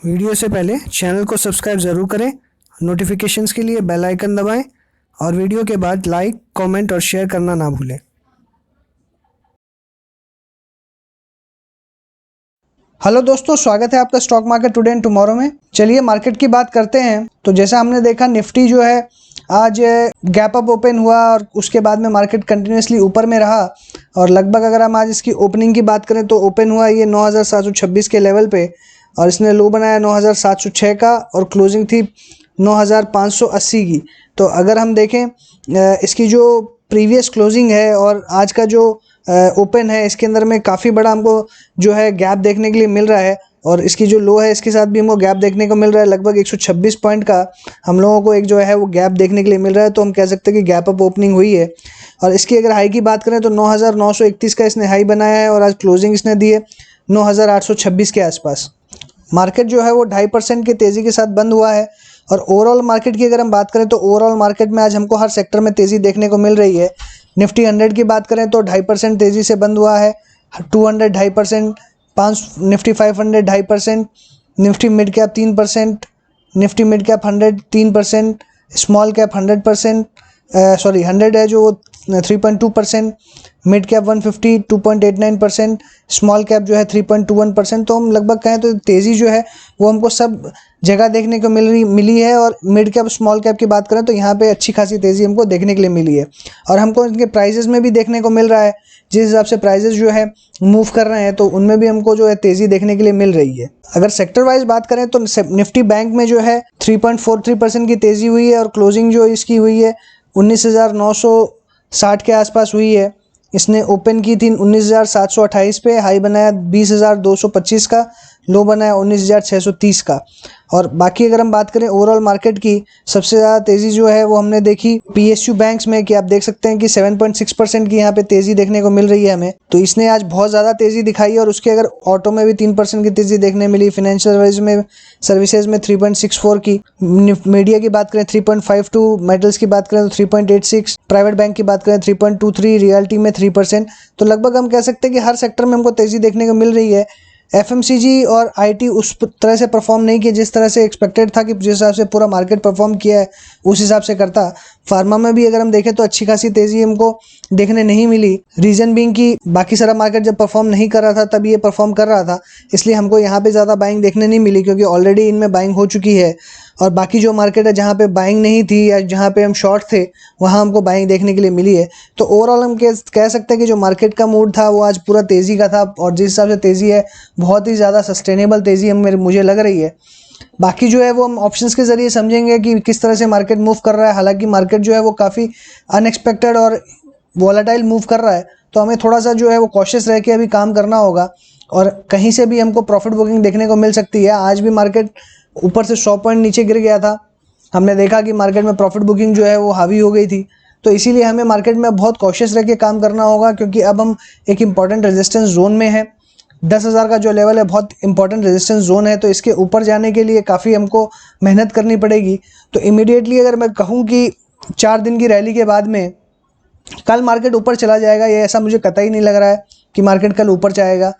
Video से पहले channel को सब्सक्राइब ज़रूर करें, नोटिफिकेशंस के लिए बेल आइकन दबाएं और वीडियो के बाद लाइक, कमेंट और शेयर करना ना भूलें। हेलो दोस्तों, स्वागत है आपका stock market today and tomorrow में। चलिए मार्केट की बात करते हैं। तो जैसा हमने देखा, निफ्टी जो है आज गैप अप ओपन हुआ और उसके बाद में मार्केट कंटिन्यूसली ऊपर में रहा और लगभग अगर हम आज इसकी ओपनिंग की बात करें तो ओपन हुआ ये 9726 के लेवल पे और इसने लो बनाया 9706 का और क्लोजिंग थी 9580 की। तो अगर हम देखें इसकी जो प्रीवियस क्लोजिंग है और आज का जो ओपन है, इसके अंदर में काफ़ी बड़ा हमको जो है गैप देखने के लिए मिल रहा है और इसकी जो लो है इसके साथ भी हमको गैप देखने को मिल रहा है। लगभग 126 पॉइंट का हम लोगों को एक जो है वो गैप देखने के लिए मिल रहा है। तो हम कह सकते हैं कि गैप अप ओपनिंग हुई है। और इसकी अगर हाई की बात करें तो 9931 का इसने हाई बनाया है और आज क्लोजिंग इसने दी है 9826 के आसपास। मार्केट जो है वो 2.5% की तेज़ी के साथ बंद हुआ है। और ओवरऑल मार्केट की अगर हम बात करें तो ओवरऑल मार्केट में आज हमको हर सेक्टर में तेज़ी देखने को मिल रही है। निफ्टी 100 की बात करें तो 2.5% तेज़ी से बंद हुआ है। 200 2.5%, Nifty 500 2.5%, Nifty mid cap 3%, Nifty mid cap 100 3%, small cap 100%, 100 है जो 3.2%, मिड कैप 150 2.89%, स्मॉल कैप जो है 3.21%। तो हम लगभग कहें तो तेज़ी जो है वो हमको सब जगह देखने को मिली है। और मिड कैप स्मॉल कैप की बात करें तो यहाँ पे अच्छी खासी तेज़ी हमको देखने के लिए मिली है और हमको इनके प्राइजेस में भी देखने को मिल रहा है। जिस हिसाब से प्राइजेस जो है मूव कर रहे हैं तो उनमें भी हमको जो है तेज़ी देखने के लिए मिल रही है। अगर सेक्टर वाइज बात करें तो निफ्टी बैंक में जो है 3.43% की तेज़ी हुई है और क्लोजिंग जो इसकी हुई है 19,960 के आसपास हुई है। इसने ओपन की थी 19,728 पे, हाई बनाया 20,225 का, लो बनाया 19,630 का। और बाकी अगर हम बात करें ओवरऑल मार्केट की, सबसे ज़्यादा तेज़ी जो है वो हमने देखी पीएसयू बैंक्स में कि आप देख सकते हैं कि 7.6% की यहाँ पे तेज़ी देखने को मिल रही है हमें। तो इसने आज बहुत ज़्यादा तेज़ी दिखाई और उसके अगर ऑटो में भी 3% की तेज़ी देखने मिली, फाइनेंशियल सर्विसेज में 3.64 की, मीडिया की बात करें 3.52, मेटल्स की बात करें तो 3.86, प्राइवेट बैंक की बात करें 3.23, रियल्टी में 3%। तो लगभग हम कह सकते हैं कि हर सेक्टर में हमको तेज़ी देखने को मिल रही है। एफएमसीजी और आईटी उस तरह से परफॉर्म नहीं किया जिस तरह से एक्सपेक्टेड था कि जिस हिसाब से पूरा मार्केट परफॉर्म किया है उस हिसाब से करता। फार्मा में भी अगर हम देखें तो अच्छी खासी तेज़ी हमको देखने नहीं मिली। रीजन बीइंग कि बाकी सारा मार्केट जब परफॉर्म नहीं कर रहा था तब ये परफॉर्म कर रहा था, इसलिए हमको यहाँ पे ज़्यादा बाइंग देखने नहीं मिली क्योंकि ऑलरेडी इनमें बाइंग हो चुकी है। और बाकी जो मार्केट है जहाँ पे बाइंग नहीं थी या जहाँ पे हम शॉर्ट थे वहाँ हमको बाइंग देखने के लिए मिली है। तो ओवरऑल हम कह सकते हैं कि जो मार्केट का मूड था वो आज पूरा तेज़ी का था और जिस हिसाब से तेज़ी है बहुत ही ज़्यादा सस्टेनेबल तेज़ी मुझे लग रही है। बाकी जो है वो हम ऑप्शंस के ज़रिए समझेंगे कि किस तरह से मार्केट मूव कर रहा है। हालांकि मार्केट जो है वो काफ़ी अनएक्सपेक्टेड और वॉलेटाइल मूव कर रहा है, तो हमें थोड़ा सा जो है वो कॉशियस रह के अभी काम करना होगा और कहीं से भी हमको प्रॉफिट बुकिंग देखने को मिल सकती है। आज भी मार्केट ऊपर से 100 पॉइंट नीचे गिर गया था, हमने देखा कि मार्केट में प्रॉफिट बुकिंग जो है वो हावी हो गई थी। तो इसीलिए हमें मार्केट में बहुत कॉशियस रह के काम करना होगा क्योंकि अब हम एक इम्पॉर्टेंट रेजिस्टेंस जोन में है। 10,000 का जो लेवल है बहुत इंपॉर्टेंट रेजिस्टेंस जोन है, तो इसके ऊपर जाने के लिए काफ़ी हमको मेहनत करनी पड़ेगी। तो इमीडिएटली अगर मैं कहूँ कि 4 दिन की रैली के बाद में कल मार्केट ऊपर चला जाएगा, ये ऐसा मुझे कतई नहीं लग रहा है कि मार्केट कल ऊपर जाएगा।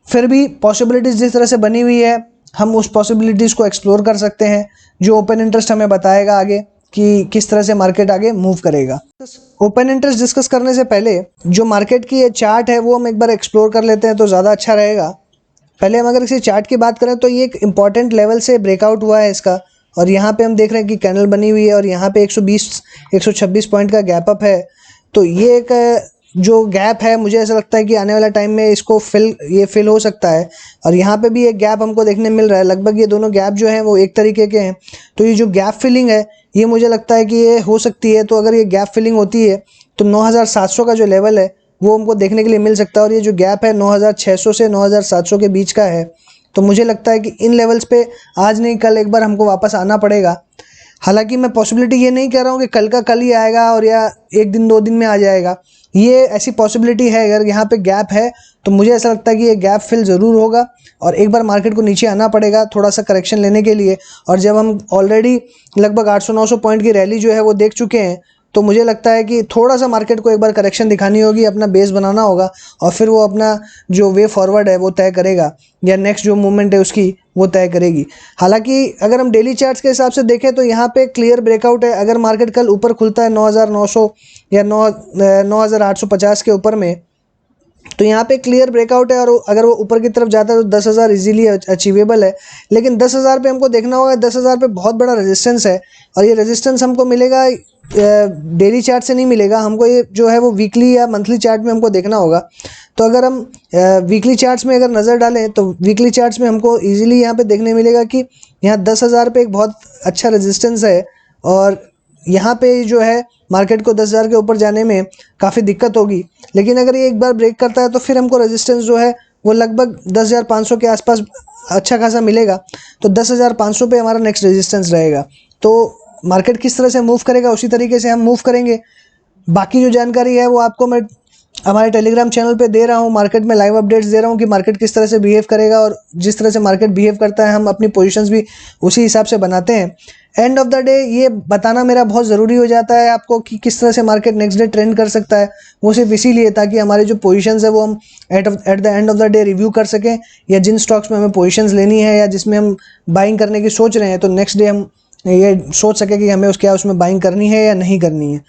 फिर भी पॉसिबिलिटीज़ जिस तरह से बनी हुई है हम उस पॉसिबिलिटीज़ को एक्सप्लोर कर सकते हैं, जो ओपन इंटरेस्ट हमें बताएगा आगे कि किस तरह से मार्केट आगे मूव करेगा। ओपन इंटरेस्ट डिस्कस करने से पहले जो मार्केट की ये चार्ट है वो हम एक बार एक्सप्लोर कर लेते हैं तो ज़्यादा अच्छा रहेगा। पहले हम अगर इसी चार्ट की बात करें तो ये एक इंपॉर्टेंट लेवल से ब्रेकआउट हुआ है इसका और यहाँ पे हम देख रहे हैं कि कैंडल बनी हुई है और यहाँ पे 126 पॉइंट का गैप अप है। तो ये एक जो गैप है मुझे ऐसा लगता है कि आने वाला टाइम में इसको फिल हो सकता है और यहाँ पे भी एक गैप हमको देखने मिल रहा है। लगभग ये दोनों गैप जो हैं वो एक तरीके के हैं। तो ये जो गैप फिलिंग है ये मुझे लगता है कि ये हो सकती है। तो अगर ये गैप फिलिंग होती है तो 9,700 का जो लेवल है वो हमको देखने के लिए मिल सकता है और ये जो गैप है 9,600 से 9,700 के बीच का है। तो मुझे लगता है कि इन लेवल्स पे आज नहीं कल एक बार हमको वापस आना पड़ेगा। हालांकि मैं पॉसिबिलिटी ये नहीं कह रहा हूँ कि कल का कल ही आएगा और या एक दिन 2 दिन में आ जाएगा, ये ऐसी पॉसिबिलिटी है। अगर यहाँ पे गैप है तो मुझे ऐसा लगता है कि ये गैप फिल ज़रूर होगा और एक बार मार्केट को नीचे आना पड़ेगा थोड़ा सा करेक्शन लेने के लिए। और जब हम ऑलरेडी लगभग 800-900 पॉइंट की रैली जो है वो देख चुके हैं तो मुझे लगता है कि थोड़ा सा मार्केट को एक बार करेक्शन दिखानी होगी, अपना बेस बनाना होगा और फिर वो अपना जो वे फॉरवर्ड है वो तय करेगा या नेक्स्ट जो मूवमेंट है उसकी वो तय करेगी। हालांकि अगर हम डेली चार्ट्स के हिसाब से देखें तो यहाँ पे क्लियर ब्रेकआउट है। अगर मार्केट कल ऊपर खुलता है 9,900 या 9,850 के ऊपर में, तो यहाँ पे क्लियर ब्रेकआउट है और अगर वो ऊपर की तरफ जाता है तो 10,000 इजीली अचीवेबल है। लेकिन 10,000 पे हमको देखना होगा, 10,000 पे बहुत बड़ा रेजिस्टेंस है और ये रेजिस्टेंस हमको मिलेगा डेली चार्ट से नहीं मिलेगा, हमको ये जो है वो वीकली या मंथली चार्ट में हमको देखना होगा। तो अगर हम वीकली चार्ट्स में अगर नज़र डालें तो वीकली चार्ट्स में हमको ईजिली यहाँ पे देखने मिलेगा कि यहाँ 10,000 पे एक बहुत अच्छा रेजिस्टेंस है और यहाँ पे जो है मार्केट को 10,000 के ऊपर जाने में काफ़ी दिक्कत होगी। लेकिन अगर ये एक बार ब्रेक करता है तो फिर हमको रेजिस्टेंस जो है वो लगभग 10,500 के आसपास अच्छा खासा मिलेगा। तो 10,500 पे हमारा नेक्स्ट रेजिस्टेंस रहेगा। तो मार्केट किस तरह से मूव करेगा उसी तरीके से हम मूव करेंगे। बाकी जो जानकारी है वो आपको मैं हमारे टेलीग्राम चैनल पे दे रहा हूँ, मार्केट में लाइव अपडेट्स दे रहा हूँ कि मार्केट किस तरह से बिहेव करेगा और जिस तरह से मार्केट बिहेव करता है हम अपनी पोजीशंस भी उसी हिसाब से बनाते हैं। एंड ऑफ द डे ये बताना मेरा बहुत ज़रूरी हो जाता है आपको कि किस तरह से मार्केट नेक्स्ट डे ट्रेंड कर सकता है, वो सिर्फ इसीलिए ताकि हमारे जो पोजीशंस है वो हम at the end of the day review कर सकें, या जिन स्टॉक्स में हमें पोजीशंस लेनी है या जिसमें हम बाइंग करने की सोच रहे हैं तो नेक्स्ट डे हम ये सोच सके कि हमें उसमें बाइंग करनी है या नहीं करनी है।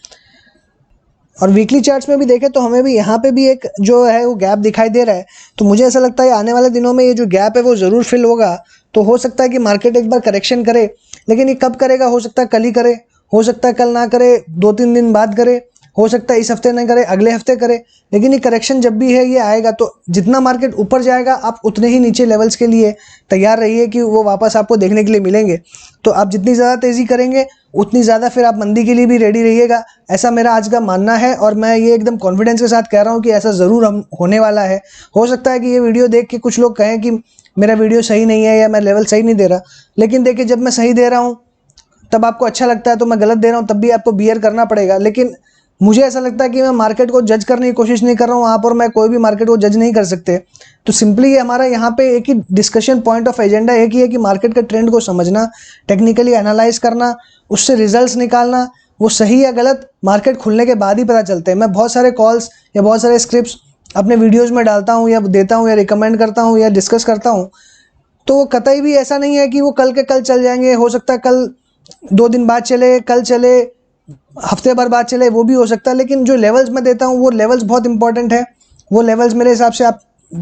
और वीकली चार्ट्स में भी देखें तो हमें भी यहाँ पे भी एक जो है वो गैप दिखाई दे रहा है। तो मुझे ऐसा लगता है आने वाले दिनों में ये जो गैप है वो ज़रूर फिल होगा। तो हो सकता है कि मार्केट एक बार करेक्शन करे, लेकिन ये कब करेगा, हो सकता है कल ही करे, हो सकता है कल ना करे, 2-3 दिन बाद करे, हो सकता है इस हफ्ते ना करे, अगले हफ्ते करे। लेकिन ये करेक्शन जब भी है ये आएगा। तो जितना मार्केट ऊपर जाएगा आप उतने ही नीचे लेवल्स के लिए तैयार रहिए कि वो वापस आपको देखने के लिए मिलेंगे। तो आप जितनी ज़्यादा तेज़ी करेंगे उतनी ज़्यादा फिर आप मंदी के लिए भी रेडी रहिएगा, ऐसा मेरा आज का मानना है। और मैं ये एकदम कॉन्फिडेंस के साथ कह रहा हूँ कि ऐसा ज़रूर हम होने वाला है। हो सकता है कि ये वीडियो देख के कुछ लोग कहें कि मेरा वीडियो सही नहीं है या मैं लेवल सही नहीं दे रहा, लेकिन देखिए जब मैं सही दे रहा हूँ तब आपको अच्छा लगता है, तो मैं गलत दे रहा हूँ तब भी आपको बियर करना पड़ेगा। लेकिन मुझे ऐसा लगता है कि मैं मार्केट को जज करने की कोशिश नहीं कर रहा हूँ, आप और मैं कोई भी मार्केट को जज नहीं कर सकते। तो सिंपली ये हमारा यहाँ पे एक ही डिस्कशन पॉइंट ऑफ एजेंडा एक ही है कि मार्केट के ट्रेंड को समझना, टेक्निकली एनालाइज करना, उससे रिजल्ट्स निकालना, वो सही या गलत मार्केट खुलने के बाद ही पता चलते हैं। मैं बहुत सारे कॉल्स या बहुत सारे स्क्रिप्ट्स अपने वीडियोज़ में डालता हूँ या देता हूँ या रिकमेंड करता हूँ या डिस्कस करता हूँ, तो वो कतई भी ऐसा नहीं है कि वो कल के कल चल जाएंगे। हो सकता है कल 2 दिन बाद चले, कल चले, हफ्ते भर बाद चले, वो भी हो सकता है। लेकिन जो लेवल्स मैं देता हूँ वो लेवल्स बहुत इंपॉर्टेंट है। वो लेवल्स मेरे हिसाब से आप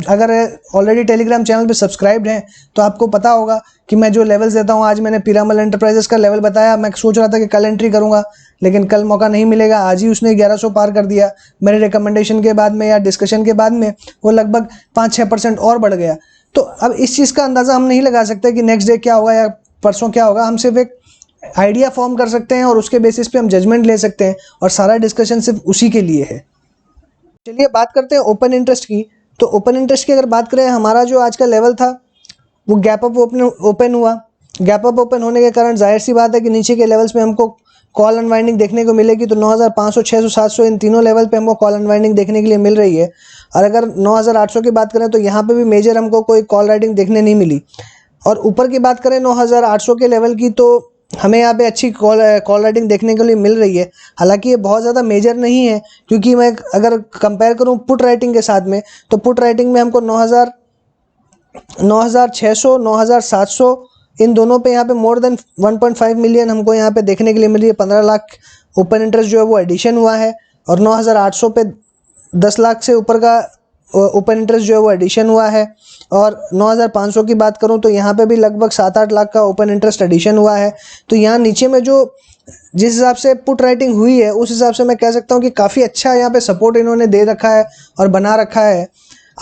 अगर ऑलरेडी टेलीग्राम चैनल पे सब्सक्राइब्ड हैं तो आपको पता होगा कि मैं जो लेवल्स देता हूँ। आज मैंने पीरामल एंटरप्राइजेस का लेवल बताया, मैं सोच रहा था कि कल एंट्री करूँगा लेकिन कल मौका नहीं मिलेगा, आज ही उसने 1100 पार कर दिया। मेरे रिकमेंडेशन के बाद में या डिस्कशन के बाद में वो लगभग 5-6% और बढ़ गया। तो अब इस चीज़ का अंदाज़ा हम नहीं लगा सकते कि नेक्स्ट डे क्या होगा या परसों क्या होगा। हम सिर्फ एक आइडिया फॉर्म कर सकते हैं और उसके बेसिस पे हम जजमेंट ले सकते हैं और सारा डिस्कशन सिर्फ उसी के लिए है। चलिए बात करते हैं ओपन इंटरेस्ट की। तो ओपन इंटरेस्ट की अगर बात करें, हमारा जो आज का लेवल था वो गैप अप ओपन हुआ। गैप अप ओपन होने के कारण जाहिर सी बात है कि नीचे के लेवल्स में हमको कॉल अनवाइंडिंग देखने को मिलेगी। तो 9,500, 600, 700 इन तीनों लेवल पे हमको कॉल अनवाइंडिंग देखने के लिए मिल रही है। और अगर 9,800 की बात करें तो यहाँ पे भी मेजर हमको कोई कॉल राइटिंग देखने नहीं मिली। और ऊपर की बात करें 9,800 के लेवल की, तो हमें यहाँ पे अच्छी कॉल राइटिंग देखने के लिए मिल रही है। हालांकि ये बहुत ज़्यादा मेजर नहीं है, क्योंकि मैं अगर कंपेयर करूँ पुट राइटिंग के साथ में, तो पुट राइटिंग में हमको 9,600, 9,700 इन दोनों पे यहाँ पे मोर देन 1.5 मिलियन हमको यहाँ पे देखने के लिए मिल रही है। 15 लाख ओपन इंटरेस्ट जो है वो एडिशन हुआ है और 9,800 पे 10 लाख से ऊपर का ओपन इंटरेस्ट जो है वो एडिशन हुआ है। और 9,500 की बात करूं तो यहाँ पे भी लगभग 7-8 लाख का ओपन इंटरेस्ट एडिशन हुआ है। तो यहाँ नीचे में जो जिस हिसाब से पुट राइटिंग हुई है उस हिसाब से मैं कह सकता हूँ कि काफ़ी अच्छा यहाँ पे सपोर्ट इन्होंने दे रखा है और बना रखा है।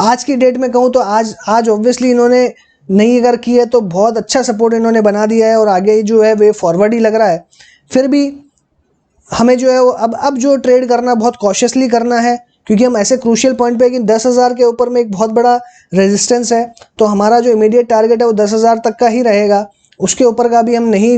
आज की डेट में कहूँ तो आज ऑब्वियसली इन्होंने नहीं अगर की है तो बहुत अच्छा सपोर्ट इन्होंने बना दिया है और आगे जो है वे फॉरवर्ड ही लग रहा है। फिर भी हमें जो है वो अब जो ट्रेड करना बहुत कॉशियसली करना है, क्योंकि हम ऐसे क्रूशियल पॉइंट पे कि 10,000 के ऊपर में एक बहुत बड़ा रेजिस्टेंस है। तो हमारा जो इमीडिएट टारगेट है वो 10,000 तक का ही रहेगा, उसके ऊपर का भी हम नहीं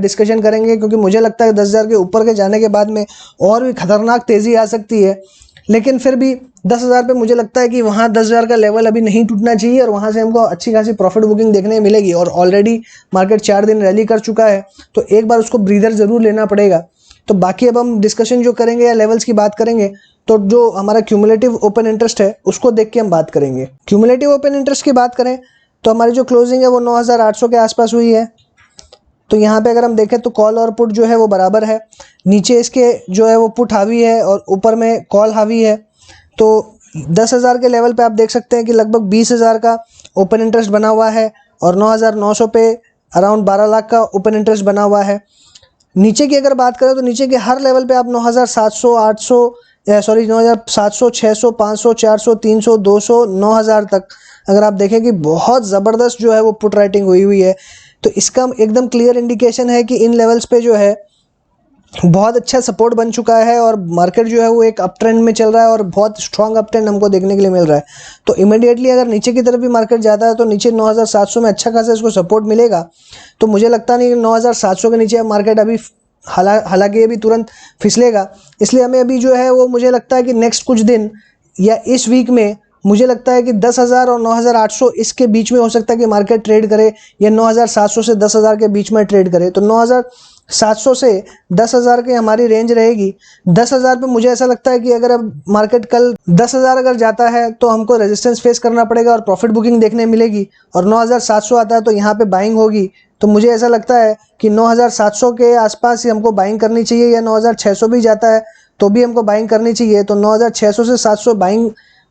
डिस्कशन करेंगे, क्योंकि मुझे लगता है 10,000 के ऊपर के जाने के बाद में और भी खतरनाक तेज़ी आ सकती है। लेकिन फिर भी 10,000 पे मुझे लगता है कि वहाँ 10,000 का लेवल अभी नहीं टूटना चाहिए और वहाँ से हमको अच्छी खासी प्रॉफिट बुकिंग देखने मिलेगी। और ऑलरेडी मार्केट 4 दिन रैली कर चुका है, तो एक बार उसको ब्रीदर ज़रूर लेना पड़ेगा। तो बाकी अब हम डिस्कशन जो करेंगे या लेवल्स की बात करेंगे तो जो हमारा क्यूमुलेटिव ओपन इंटरेस्ट है उसको देख के हम बात करेंगे। क्यूमुलेटिव ओपन इंटरेस्ट की बात करें तो हमारी जो क्लोजिंग है वो 9,800 के आसपास हुई है। तो यहाँ पे अगर हम देखें तो कॉल और पुट जो है वो बराबर है, नीचे इसके जो है वो पुट हावी है और ऊपर में कॉल हावी है। तो 10,000 के लेवल पे आप देख सकते हैं कि लगभग 20,000 का ओपन इंटरेस्ट बना हुआ है और 9,900 पे अराउंड 12 लाख का ओपन इंटरेस्ट बना हुआ है। नीचे की अगर बात करें तो नीचे के हर लेवल पे आप 9,700 9,700 600 500 400 300 200 9,000 तक अगर आप देखें कि बहुत ज़बरदस्त जो है वो पुट राइटिंग हुई है। तो इसका एकदम क्लियर इंडिकेशन है कि इन लेवल्स पे जो है बहुत अच्छा सपोर्ट बन चुका है और मार्केट जो है वो एक अप ट्रेंड में चल रहा है और बहुत स्ट्रॉन्ग अप ट्रेंड हमको देखने के लिए मिल रहा है। तो इमीडिएटली अगर नीचे की तरफ भी मार्केट जाता है तो नीचे 9,700 में अच्छा खासा इसको सपोर्ट मिलेगा। तो मुझे लगता नहीं कि 9,700 के नीचे मार्केट अभी हालांकि ये भी तुरंत फिसलेगा, इसलिए हमें अभी जो है वो मुझे लगता है कि नेक्स्ट कुछ दिन या इस वीक में मुझे लगता है कि 10,000 और 9,800 इसके बीच में हो सकता है कि मार्केट ट्रेड करे या 9,700 से 10,000 के बीच में ट्रेड करे। तो 9,700 से 10,000 की हमारी रेंज रहेगी। 10,000 पे मुझे ऐसा लगता है कि अगर अब मार्केट कल 10,000 अगर जाता है तो हमको रेजिस्टेंस फेस करना पड़ेगा और प्रॉफिट बुकिंग देखने मिलेगी, और 9,700 आता है तो यहाँ पे बाइंग होगी। तो मुझे ऐसा लगता है कि 9,700 के आसपास ही हमको बाइंग करनी चाहिए, या 9,600 भी जाता है तो भी हमको बाइंग करनी चाहिए। तो 9,600 से 700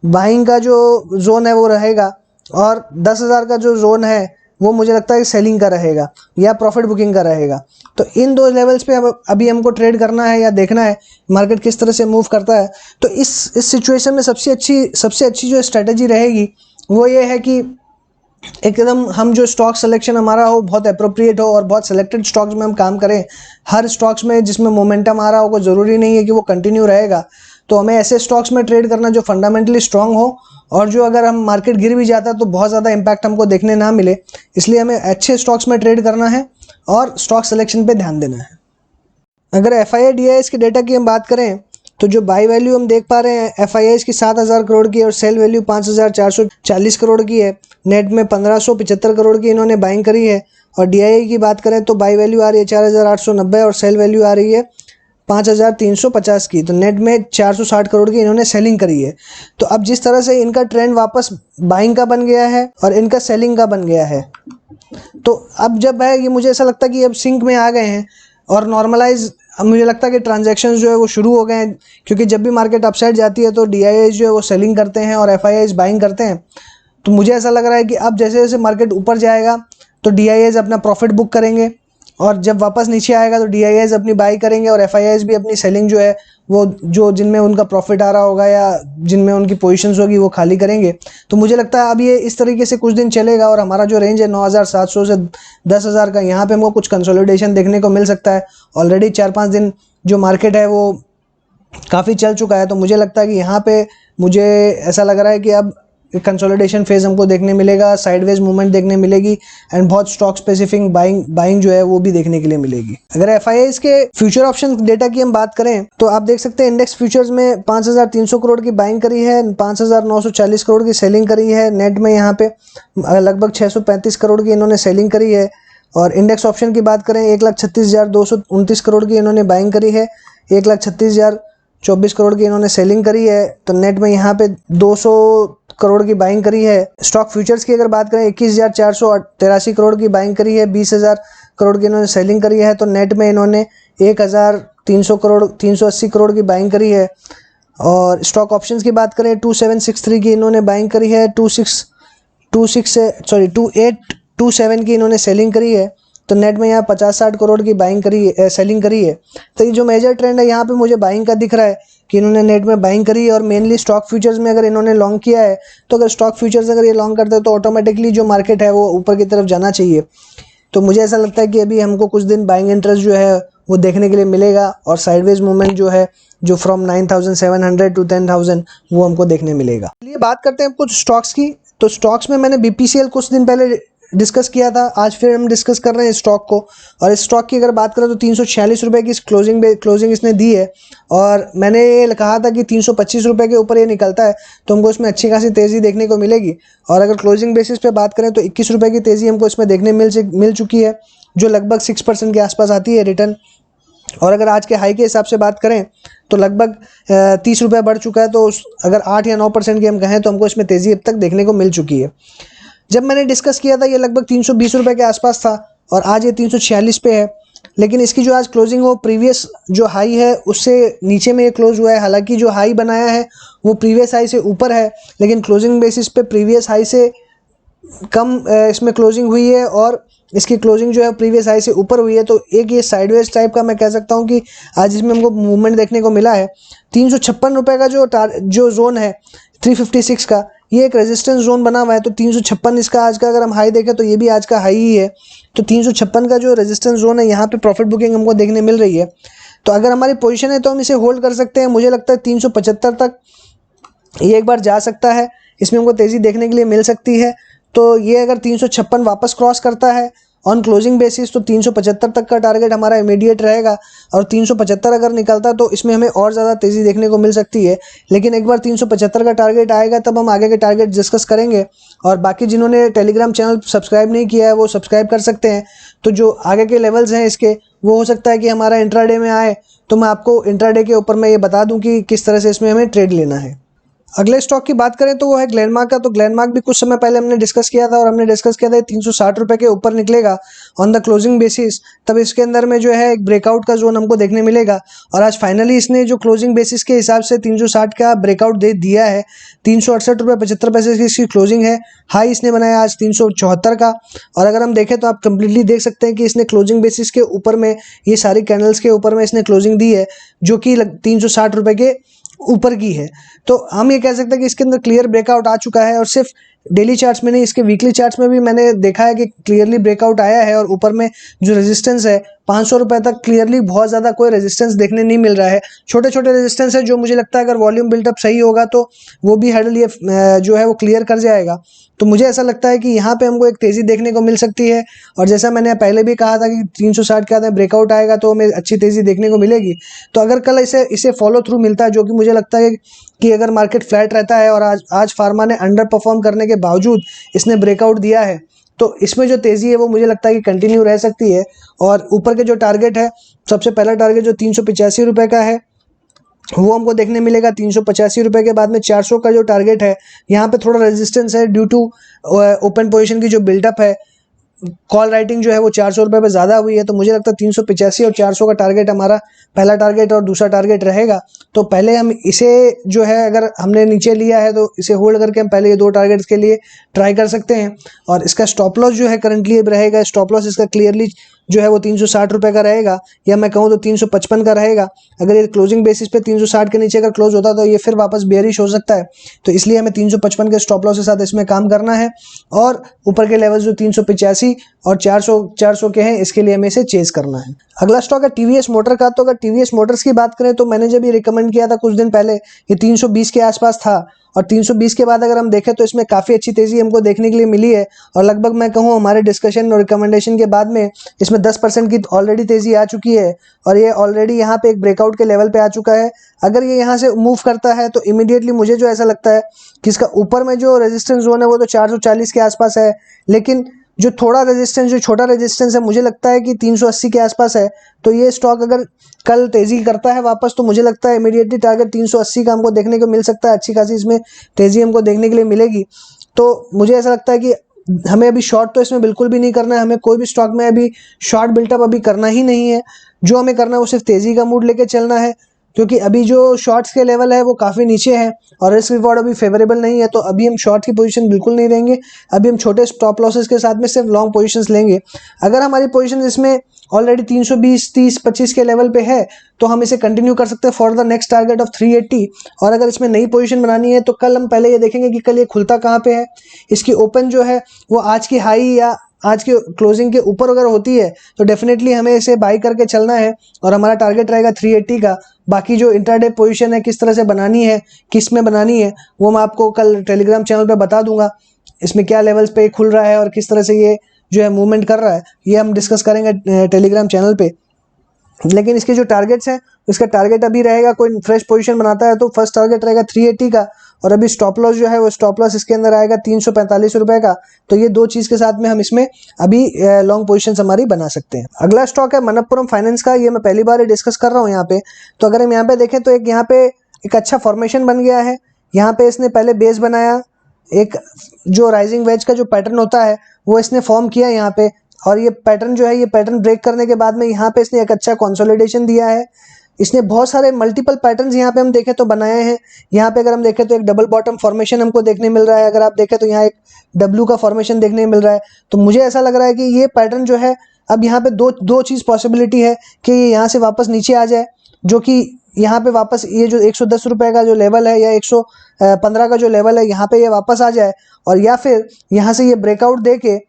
बाइंग का जो जोन है वो रहेगा, और 10,000 का जो जोन है वो मुझे लगता है कि सेलिंग का रहेगा या प्रॉफिट बुकिंग का रहेगा। तो इन दो लेवल्स पे अभी हमको ट्रेड करना है या देखना है मार्केट किस तरह से मूव करता है। तो इस सिचुएशन में सबसे अच्छी जो स्ट्रेटजी रहेगी वो ये है कि एकदम हम जो स्टॉक सिलेक्शन हमारा हो बहुत अप्रोप्रिएट हो और बहुत सिलेक्टेड स्टॉक्स में हम काम करें। हर स्टॉक्स में जिसमें मोमेंटम आ रहा हो, कोई ज़रूरी नहीं है कि वो कंटिन्यू रहेगा। तो हमें ऐसे स्टॉक्स में ट्रेड करना जो फंडामेंटली स्ट्रांग हो और जो अगर हम मार्केट गिर भी जाता है तो बहुत ज़्यादा इम्पैक्ट हमको देखने ना मिले। इसलिए हमें अच्छे स्टॉक्स में ट्रेड करना है और स्टॉक सिलेक्शन पे ध्यान देना है। अगर FII-DIIs के डेटा की हम बात करें तो जो बाई वैल्यू हम देख पा रहे हैं FIIs की 7,000 करोड़ की और सेल वैल्यू 5,440 करोड़ की है। नेट में 1,575 करोड़ की इन्होंने बाइंग करी है। और DII की बात करें तो बाई वैल्यू आ रही है 4,890 और सेल वैल्यू आ रही है 5,350 की। तो नेट में 460 करोड़ की इन्होंने सेलिंग करी है। तो अब जिस तरह से इनका ट्रेंड वापस बाइंग का बन गया है और इनका सेलिंग का बन गया है, तो अब जब है ये मुझे ऐसा लगता है कि अब सिंक में आ गए हैं और नॉर्मलाइज मुझे लगता है कि ट्रांजैक्शंस जो है वो शुरू हो गए हैं, क्योंकि जब भी मार्केट अपसाइड जाती है तो DIIs जो है वो सेलिंग करते हैं और FIIs बाइंग करते हैं। तो मुझे ऐसा लग रहा है कि अब जैसे जैसे मार्केट ऊपर जाएगा तो DIIs अपना प्रॉफिट बुक करेंगे, और जब वापस नीचे आएगा तो DIIs अपनी बाई करेंगे और FIIs भी अपनी सेलिंग जो है वो जो जिनमें उनका प्रॉफिट आ रहा होगा या जिनमें उनकी पोजीशंस होगी वो खाली करेंगे। तो मुझे लगता है अब ये इस तरीके से कुछ दिन चलेगा और हमारा जो रेंज है 9,700 से 10,000 का, यहाँ पे हमको कुछ कंसोलिडेशन देखने को मिल सकता है। ऑलरेडी 4-5 दिन जो मार्केट है वो काफ़ी चल चुका है। तो मुझे लगता है कि यहाँ पे मुझे ऐसा लग रहा है कि अब कंसोलिडेशन फेज हमको देखने मिलेगा, साइडवेज मूवमेंट देखने मिलेगी एंड बहुत स्टॉक स्पेसिफिक बाइंग जो है वो भी देखने के लिए मिलेगी। अगर FIIs के फ्यूचर ऑप्शन डेटा की हम बात करें तो आप देख सकते हैं इंडेक्स फ्यूचर्स में 5,300 करोड़ की बाइंग करी है, 5,940 करोड़ की सेलिंग करी है। नेट में यहाँ पे लगभग 635 करोड़ की इन्होंने सेलिंग करी है। और इंडेक्स ऑप्शन की बात करें 1,36,229 करोड़ की इन्होंने बाइंग करी है, 1,36,024 करोड़ की इन्होंने सेलिंग करी है। तो नेट में यहाँ पे 200 करोड़ की बाइंग करी है। स्टॉक फ्यूचर्स की अगर बात करें 21,483 करोड़ की बाइंग करी है, 20,000 करोड़ की इन्होंने सेलिंग करी है। तो नेट में इन्होंने 1,380 करोड़ की बाइंग करी है। और स्टॉक ऑप्शंस की बात करें 2,763 की इन्होंने बाइंग करी है, 2,827 की इन्होंने सेलिंग करी है। तो नेट में यहाँ 50-60 करोड़ की बाइंग सेलिंग करी है। तो ये जो मेजर ट्रेंड है यहाँ पे मुझे बाइंग का दिख रहा है कि इन्होंने नेट में बाइंग करी है। और मेनली स्टॉक फ्यूचर्स में अगर इन्होंने लॉन्ग किया है तो अगर स्टॉक फ्यूचर्स अगर ये लॉन्ग करते हैं तो ऑटोमेटिकली जो मार्केट है वो ऊपर की तरफ जाना चाहिए। तो मुझे ऐसा लगता है कि अभी हमको कुछ दिन बाइंग इंटरेस्ट जो है वो देखने के लिए मिलेगा और साइडवेज मूवमेंट जो है जो फ्रॉम 9,700 टू 10,000 वो हमको देखने मिलेगा। चलिए बात करते हैं कुछ स्टॉक्स की। तो स्टॉक्स में मैंने BPCL कुछ दिन पहले डिस्कस किया था, आज फिर हम डिस्कस कर रहे हैं स्टॉक को। और इस स्टॉक की अगर बात करें तो 346 रुपये की क्लोजिंग इसने दी है। और मैंने ये कहा था कि 325 रुपये के ऊपर ये निकलता है तो हमको इसमें अच्छी खासी तेज़ी देखने को मिलेगी। और अगर क्लोजिंग बेसिस पे बात करें तो 21 रुपये की तेज़ी हमको इसमें देखने मिल चुकी है, जो लगभग 6% के आसपास आती है रिटर्न। और अगर आज के हाई के हिसाब से बात करें तो लगभग 30 रुपये बढ़ चुका है। तो अगर 8 या 9% की हम कहें तो हमको इसमें तेज़ी अब तक देखने को मिल चुकी है। जब मैंने डिस्कस किया था ये लगभग 320 रुपये के आसपास था और आज ये 346 पे है। लेकिन इसकी जो आज क्लोजिंग वो प्रीवियस जो हाई है उससे नीचे में ये क्लोज हुआ है। हालांकि जो हाई बनाया है वो प्रीवियस हाई से ऊपर है, लेकिन क्लोजिंग बेसिस पे प्रीवियस हाई से कम इसमें क्लोजिंग हुई है और इसकी क्लोजिंग जो है प्रीवियस हाई से ऊपर हुई है। तो एक ये साइडवेज टाइप का मैं कह सकता हूँ कि आज इसमें हमको मूवमेंट देखने को मिला है। 356 रुपये का जो जोन है 356 का, ये एक रेजिस्टेंस जोन बना हुआ है। तो 356 इसका आज का अगर हम हाई देखें तो ये भी आज का हाई ही है। तो 356 का जो रेजिस्टेंस जोन है यहाँ पे प्रॉफिट बुकिंग हमको देखने मिल रही है। तो अगर हमारी पोजीशन है तो हम इसे होल्ड कर सकते हैं। मुझे लगता है 375 तक ये एक बार जा सकता है, इसमें हमको तेज़ी देखने के लिए मिल सकती है। तो ये अगर 356 वापस क्रॉस करता है ऑन क्लोजिंग बेसिस तो 375 तक का टारगेट हमारा इमीडिएट रहेगा। और 375 अगर निकलता तो इसमें हमें और ज़्यादा तेज़ी देखने को मिल सकती है। लेकिन एक बार 375 का टारगेट आएगा तब हम आगे के टारगेट डिस्कस करेंगे। और बाकी जिन्होंने टेलीग्राम चैनल सब्सक्राइब नहीं किया है वो सब्सक्राइब कर सकते हैं। तो जो आगे के लेवल्स हैं इसके वो हो सकता है कि हमारा इंट्राडे में आए, तो मैं आपको इंट्राडे के ऊपर मैं ये बता दूँ कि किस तरह से इसमें हमें ट्रेड लेना है। अगले स्टॉक की बात करें तो वो है ग्लेनमार्क का। तो ग्लेनमार्क भी कुछ समय पहले हमने डिस्कस किया था और हमने डिस्कस किया था 360 रुपये के ऊपर निकलेगा ऑन द क्लोजिंग बेसिस, तब इसके अंदर में जो है एक ब्रेकआउट का जोन हमको देखने मिलेगा। और आज फाइनली इसने जो क्लोजिंग बेसिस के हिसाब से 360 का ब्रेकआउट दे दिया है। 368 रुपये 75 पैसे की इसकी क्लोजिंग है। हाई इसने बनाया आज 374 का। और अगर हम देखें तो आप कंप्लीटली देख सकते हैं कि इसने क्लोजिंग बेसिस के ऊपर में ये सारी कैंडल्स के ऊपर में इसने क्लोजिंग दी है जो कि 360 रुपये के ऊपर की है। तो हम ये कह सकते हैं कि इसके अंदर क्लियर ब्रेकआउट आ चुका है। और सिर्फ डेली चार्ट्स में नहीं, इसके वीकली चार्ट्स में भी मैंने देखा है कि क्लियरली ब्रेकआउट आया है। और ऊपर में जो रेजिस्टेंस है 500 रुपये तक क्लियरली बहुत ज़्यादा कोई रेजिस्टेंस देखने नहीं मिल रहा है। छोटे छोटे रेजिस्टेंस है जो मुझे लगता है अगर वॉल्यूम बिल्डअप सही होगा तो वो भी हैंडल ये जो है वो क्लियर कर जाएगा। तो मुझे ऐसा लगता है कि यहाँ पे हमको एक तेज़ी देखने को मिल सकती है। और जैसा मैंने पहले भी कहा था कि 360 के आगे ब्रेकआउट आएगा तो हमें अच्छी तेज़ी देखने को मिलेगी। तो अगर कल इसे फॉलो थ्रू मिलता है, जो कि मुझे लगता है कि अगर मार्केट फ्लैट रहता है और आज फार्मा ने अंडर परफॉर्म करने के बावजूद इसने ब्रेकआउट दिया है, तो इसमें जो तेज़ी है वो मुझे लगता है कि कंटिन्यू रह सकती है। और ऊपर के जो टारगेट है, सबसे पहला टारगेट जो 385 रुपये का है वो हमको देखने मिलेगा। 385 रुपये के बाद में 400 का जो टारगेट है, यहाँ पे थोड़ा रेजिस्टेंस है ड्यू टू ओपन पोजीशन की जो बिल्डअप है। कॉल राइटिंग जो है वो 400 रुपये पे ज़्यादा हुई है। तो मुझे लगता है 385 और 400 का टारगेट हमारा पहला टारगेट और दूसरा टारगेट रहेगा। तो पहले हम इसे जो है अगर हमने नीचे लिया है तो इसे होल्ड करके हम पहले ये दो टारगेट्स के लिए ट्राई कर सकते हैं। और इसका स्टॉप लॉस जो है करंटली रहेगा, स्टॉप लॉस इसका क्लियरली जो है वो 360 रुपये का रहेगा, या मैं कहूँ तो 355 का रहेगा। अगर ये क्लोजिंग बेसिस पे 360 के नीचे अगर क्लोज होता तो ये फिर वापस बेयरिश हो सकता है। तो इसलिए हमें 355 के स्टॉप लॉस के साथ इसमें काम करना है। और ऊपर के लेवल जो 385 और 400 के हैं, इसके लिए हमें इसे चेज करना है। अगला स्टॉक है टीवीएस मोटर का। तो अगर टीवीएस मोटर्स की बात करें तो मैंने जब ये रिकमेंड किया था कुछ दिन पहले, ये 320 के आसपास था। और 320 के बाद अगर हम देखें तो इसमें काफ़ी अच्छी तेज़ी हमको देखने के लिए मिली है। और लगभग मैं कहूँ हमारे डिस्कशन और रिकमेंडेशन के बाद में इसमें 10% की ऑलरेडी तेज़ी आ चुकी है। और ये ऑलरेडी यहाँ पे एक ब्रेकआउट के लेवल पे आ चुका है। अगर ये यहाँ से मूव करता है तो इमीडिएटली मुझे जो ऐसा लगता है कि इसका ऊपर में जो रेजिस्टेंस जोन है वो तो 440 के आसपास है, लेकिन जो थोड़ा रेजिस्टेंस, जो छोटा रेजिस्टेंस है मुझे लगता है कि 380 के आसपास है। तो ये स्टॉक अगर कल तेज़ी करता है वापस तो मुझे लगता है इमीडिएटली टारगेट 380 का हमको देखने को मिल सकता है। अच्छी खासी इसमें तेज़ी हमको देखने के लिए मिलेगी। तो मुझे ऐसा लगता है कि हमें अभी शॉर्ट तो इसमें बिल्कुल भी नहीं करना है। हमें कोई भी स्टॉक में अभी शॉर्ट बिल्टअप अभी करना ही नहीं है। जो हमें करना है वो सिर्फ तेज़ी का मूड लेके चलना है, क्योंकि अभी जो शॉर्ट्स के लेवल है वो काफ़ी नीचे है और रिस्क रिवॉर्ड अभी फेवरेबल नहीं है। तो अभी हम शॉर्ट की पोजीशन बिल्कुल नहीं लेंगे। अभी हम छोटे स्टॉप लॉसेस के साथ में सिर्फ लॉन्ग पोजीशंस लेंगे। अगर हमारी पोजीशन इसमें ऑलरेडी 320, 30, 25 के लेवल पे है तो हम इसे कंटिन्यू कर सकते हैं for the next target of 380। और अगर इसमें नई पोजीशन बनानी है तो कल हम पहले ये देखेंगे कि कल ये खुलता कहाँ पे है। इसकी ओपन जो है वो आज की हाई या आज के क्लोजिंग के ऊपर अगर होती है तो डेफिनेटली हमें इसे बाई करके चलना है और हमारा टारगेट रहेगा 380 का। बाकी जो इंट्राडे पोजीशन है किस तरह से बनानी है, किस में बनानी है, वो मैं आपको कल टेलीग्राम चैनल पे बता दूंगा। इसमें क्या लेवल्स पे खुल रहा है और किस तरह से ये जो है मूवमेंट कर रहा है, ये हम डिस्कस करेंगे टेलीग्राम चैनल पे। लेकिन इसके जो टारगेट्स हैं, इसका टारगेट अभी रहेगा, कोई फ्रेश पोजीशन बनाता है तो फर्स्ट टारगेट रहेगा 380 का और अभी स्टॉप लॉस जो है वो स्टॉप लॉस इसके अंदर आएगा 345 रुपए का। तो ये दो चीज़ के साथ में हम इसमें अभी लॉन्ग पोजीशंस हमारी बना सकते हैं। अगला स्टॉक है मनप्पुरम फाइनेंस का। ये मैं पहली बार डिस्कस कर रहा हूँ यहाँ पे। तो अगर हम यहाँ पे देखें तो यहाँ पे एक अच्छा फॉर्मेशन बन गया है। यहाँ पे इसने पहले बेस बनाया, एक जो राइजिंग वेज का जो पैटर्न होता है वो इसने फॉर्म किया यहाँ पे, और ये पैटर्न जो है ये पैटर्न ब्रेक करने के बाद में यहाँ पे इसने एक अच्छा कंसोलिडेशन दिया है। इसने बहुत सारे मल्टीपल पैटर्न्स यहाँ पे हम देखें तो बनाए हैं। यहाँ पे अगर हम देखें तो एक डबल बॉटम फॉर्मेशन हमको देखने मिल रहा है। अगर आप देखें तो यहाँ एक डब्ल्यू का फॉर्मेशन देखने मिल रहा है। तो मुझे ऐसा लग रहा है कि ये पैटर्न जो है अब यहाँ पे दो चीज़ पॉसिबिलिटी है कि ये यहाँ से वापस नीचे आ जाए, जो कि यहाँ पे वापस ये जो 110 रुपये का जो लेवल है या 115 का जो लेवल है यहाँ पे ये वापस आ जाए, और या फिर यहाँ से ये ब्रेकआउट दे के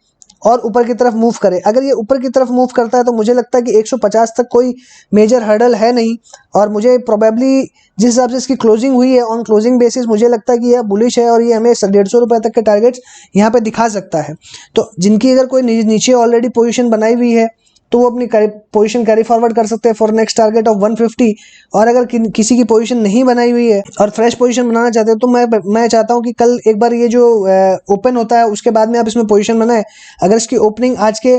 और ऊपर की तरफ मूव करे। अगर ये ऊपर की तरफ मूव करता है तो मुझे लगता है कि 150 तक कोई मेजर हर्डल है नहीं, और मुझे प्रोबेबली जिस हिसाब से इसकी क्लोजिंग हुई है ऑन क्लोजिंग बेसिस मुझे लगता है कि यह बुलिश है और ये हमें 150 रुपये तक के टारगेट्स यहाँ पे दिखा सकता है। तो जिनकी अगर कोई नीचे ऑलरेडी पोजीशन बनाई हुई है तो वो अपनी पोजीशन कैरी फॉरवर्ड कर सकते हैं फॉर नेक्स्ट टारगेट ऑफ 150। और अगर किसी की पोजीशन नहीं बनाई हुई है और फ्रेश पोजीशन बनाना चाहते हैं तो मैं चाहता हूं कि कल एक बार ये जो ओपन होता है उसके बाद में आप इसमें पोजीशन बनाएं। अगर इसकी ओपनिंग आज के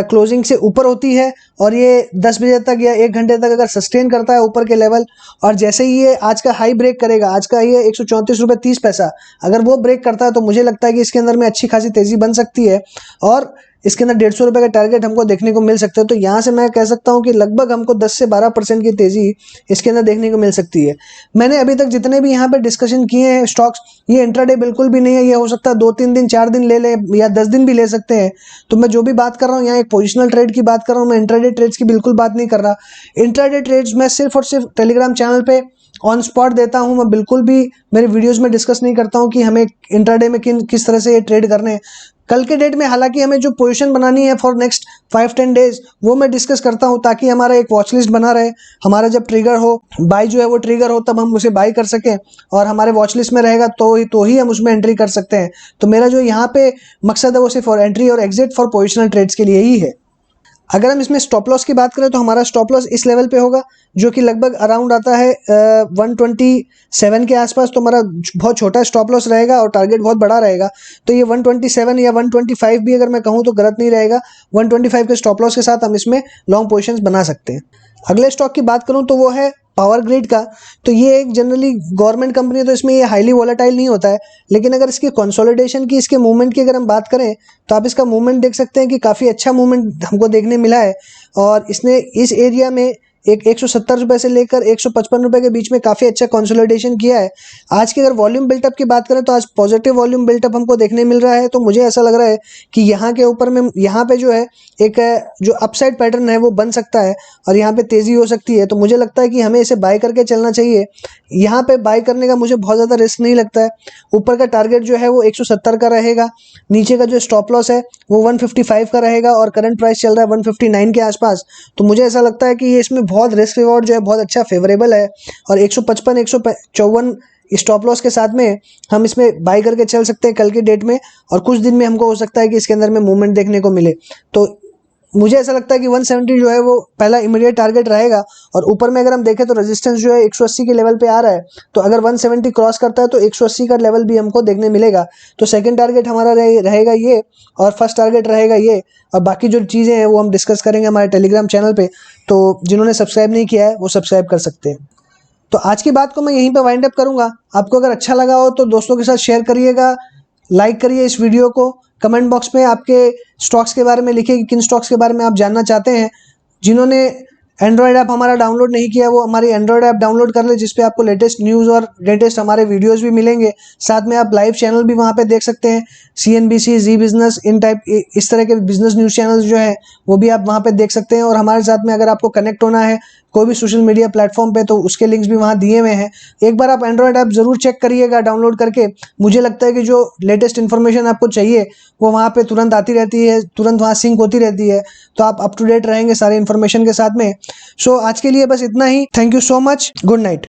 क्लोजिंग से ऊपर होती है और ये 10 बजे तक या 1 घंटे तक अगर सस्टेन करता है ऊपर के लेवल, और जैसे ही ये आज का हाई ब्रेक करेगा, आज का ये 134 रुपये 30 पैसा अगर वो ब्रेक करता है तो मुझे लगता है कि इसके अंदर में अच्छी खासी तेज़ी बन सकती है और इसके अंदर 150 रुपये का टारगेट हमको देखने को मिल सकता है। तो यहाँ से मैं कह सकता हूँ कि लगभग हमको 10 से 12% की तेज़ी इसके अंदर देखने को मिल सकती है। मैंने अभी तक जितने भी यहाँ पे डिस्कशन किए हैं स्टॉक्स, ये इंट्राडे बिल्कुल भी नहीं है। ये हो सकता है 2-3 दिन 4 दिन ले लें या 10 दिन भी ले सकते हैं। तो मैं जो भी बात कर रहा हूँ यहाँ एक पोजिशनल ट्रेड की बात कर रहा हूँ, मैं इंट्राडे ट्रेड्स की बिल्कुल बात नहीं कर रहा। इंट्राडे ट्रेड्स मैं सिर्फ और सिर्फ टेलीग्राम चैनल पे ऑन स्पॉट देता हूं। मैं बिल्कुल भी मेरे वीडियोस में डिस्कस नहीं करता हूं कि हमें इंट्राडे में किस तरह से ये ट्रेड करने हैं। कल के डेट में हालांकि हमें जो पोजीशन बनानी है फॉर नेक्स्ट 5-10 डेज वो मैं डिस्कस करता हूं, ताकि हमारा एक वॉच लिस्ट बना रहे। हमारा जब ट्रिगर हो बाय जो है वो ट्रिगर हो तब हम उसे बाय कर सकें, और हमारे वॉच लिस्ट में रहेगा तो ही हम उसमें एंट्री कर सकते हैं। तो मेरा जो यहाँ पे मकसद है वो सिर्फ फॉर एंट्री और एग्जिट फॉर पोजिशनल ट्रेड्स के लिए ही है। अगर हम इसमें स्टॉप लॉस की बात करें तो हमारा स्टॉप लॉस इस लेवल पे होगा जो कि लगभग अराउंड आता है 127 के आसपास। तो हमारा बहुत छोटा स्टॉप लॉस रहेगा और टारगेट बहुत बड़ा रहेगा। तो ये 127 या 125 भी अगर मैं कहूँ तो गलत नहीं रहेगा। 125 के स्टॉप लॉस के साथ हम इसमें लॉन्ग पोजीशंस बना सकते हैं। अगले स्टॉक की बात करूँ तो वो है पावर ग्रिड का। तो ये एक जनरली गवर्नमेंट कंपनी है तो इसमें ये हाईली वॉलेटाइल नहीं होता है, लेकिन अगर इसकी कंसोलिडेशन की, इसके मूवमेंट की अगर हम बात करें तो आप इसका मूवमेंट देख सकते हैं कि काफ़ी अच्छा मूवमेंट हमको देखने मिला है। और इसने इस एरिया में एक 170 रुपये से लेकर 155 रुपये के बीच में काफ़ी अच्छा कंसोलिडेशन किया है। आज की अगर वॉल्यूम बिल्टअप की बात करें तो आज पॉजिटिव वॉल्यूम बिल्टअप हमको देखने मिल रहा है। तो मुझे ऐसा लग रहा है कि यहाँ के ऊपर में यहाँ पे जो है एक जो अपसाइड पैटर्न है वो बन सकता है और यहाँ पे तेज़ी हो सकती है। तो मुझे लगता है कि हमें इसे बाय करके चलना चाहिए। यहाँ पे बाय करने का मुझे बहुत ज़्यादा रिस्क नहीं लगता है। ऊपर का टारगेट जो है वो 170 का रहेगा, नीचे का जो स्टॉप लॉस है वो 155 का रहेगा और करंट प्राइस चल रहा है 159 के आसपास। तो मुझे ऐसा लगता है कि ये इसमें बहुत रिस्क रिवॉर्ड जो है बहुत अच्छा फेवरेबल है, और 155 154 स्टॉप लॉस के साथ में हम इसमें बाय करके चल सकते हैं कल के डेट में। और कुछ दिन में हमको हो सकता है कि इसके अंदर में मूवमेंट देखने को मिले। तो मुझे ऐसा लगता है कि 170 जो है वो पहला इमीडिएट टारगेट रहेगा। और ऊपर में अगर हम देखें तो रेजिस्टेंस जो है 180 के लेवल पे आ रहा है। तो अगर 170 क्रॉस करता है तो 180 का लेवल भी हमको देखने मिलेगा। तो सेकंड टारगेट हमारा रहेगा ये, और फर्स्ट टारगेट रहेगा ये। और बाकी जो चीज़ें हैं वो हम डिस्कस करेंगे हमारे टेलीग्राम चैनल पे। तो जिन्होंने सब्सक्राइब नहीं किया है वो सब्सक्राइब कर सकते हैं। तो आज की बात को मैं यहीं पे वाइंड अप करूँगा। आपको अगर अच्छा लगा हो तो दोस्तों के साथ शेयर करिएगा, लाइक करिए इस वीडियो को, कमेंट बॉक्स में आपके स्टॉक्स के बारे में लिखिए कि किन स्टॉक्स के बारे में आप जानना चाहते हैं। जिन्होंने एंड्रॉयड ऐप हमारा डाउनलोड नहीं किया वो हमारी एंड्रॉयड ऐप डाउनलोड कर ले, जिस पे आपको लेटेस्ट न्यूज़ और लेटेस्ट हमारे वीडियोस भी मिलेंगे। साथ में आप लाइव चैनल भी वहाँ पे देख सकते हैं, CNBC, जी बिजनेस, इन टाइप इस तरह के बिजनेस न्यूज़ चैनल्स जो हैं वो भी आप वहाँ पे देख सकते हैं। और हमारे साथ में अगर आपको कनेक्ट होना है कोई भी सोशल मीडिया प्लेटफॉर्म पे तो उसके लिंक्स भी वहाँ दिए हुए हैं। एक बार आप एंड्रॉयड ऐप ज़रूर चेक करिएगा डाउनलोड करके। मुझे लगता है कि जो लेटेस्ट इन्फॉर्मेशन आपको चाहिए वो वहाँ पे तुरंत आती रहती है, तुरंत वहाँ सिंक होती रहती है। तो आप अप टू डेट रहेंगे सारे इन्फॉर्मेशन के साथ में। सो आज के लिए बस इतना ही। Thank you so much. Good night.